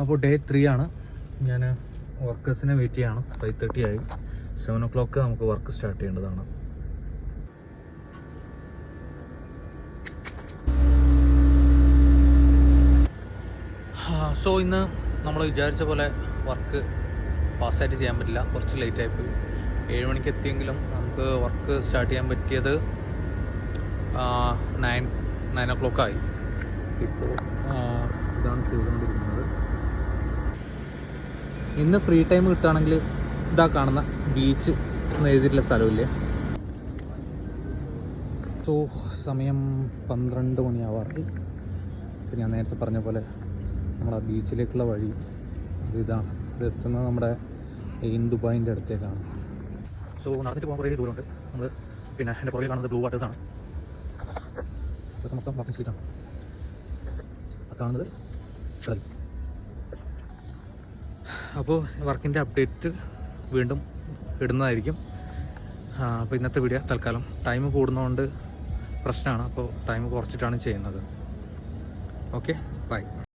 അപ്പോൾ ഡേ 3 ആണ്. ഞാൻ വർക്കേഴ്സിനെ വെയിറ്റ് ചെയ്യാണ്. 5:30 ആയി. 7 o'clock നമുക്ക് വർക്ക് സ്റ്റാർട്ട് ചെയ്യേണ്ടതാണ്. സോ ഇന്ന് നമ്മൾ വിചാരിച്ച പോലെ വർക്ക് ഫാസ്റ്റായിട്ട് ചെയ്യാൻ പറ്റില്ല, കുറച്ച് ലേറ്റ് ആയിപ്പോയി. 7 മണിക്ക് എത്തിയെങ്കിലും നമുക്ക് വർക്ക് സ്റ്റാർട്ട് ചെയ്യാൻ പറ്റിയത് 9 o'clock ആയി. ഇപ്പോൾ ഇതാണ് ചെയ്തുകൊണ്ടിരിക്കുന്നത്. ഇന്ന് ഫ്രീ ടൈം കിട്ടുകയാണെങ്കിൽ ഇതാ കാണുന്ന ബീച്ച് എന്ന് എഴുതിയിട്ടുള്ള സ്ഥലമില്ലേ. സോ സമയം 12 മണിയാവാറായി. ഇപ്പം ഞാൻ നേരത്തെ പറഞ്ഞ പോലെ നമ്മുടെ ബീച്ചിലേക്കുള്ള വഴി ഇതാണ്. ഇത് എത്തുന്നത് നമ്മുടെ ഇൻ ദുബായിൻ്റെ അടുത്തേക്കാണ്. സോ നടന്നിട്ട് പോകാൻ കുറേ ദൂരമുണ്ട്. നമ്മൾ പിന്നെ എൻ്റെ പുറകെ കാണുന്നത് ബ്ലൂ വാട്ടേഴ്സാണ്. ഇതൊക്കെ മൊത്തം വാക്കിംഗ് സ്ട്രീറ്റാണ്. ആ കാണുന്നത് കടൽ. അപ്പോൾ വർക്കിൻ്റെ അപ്ഡേറ്റ് വീണ്ടും ഇടുന്നതായിരിക്കും. അപ്പോൾ ഇന്നത്തെ വീഡിയോ തൽക്കാലം ടൈം കൂടുന്നതുകൊണ്ട് പ്രശ്നമാണ്. അപ്പോൾ ടൈം കുറച്ചിട്ടാണ് ചെയ്യുന്നത്. Okay, by.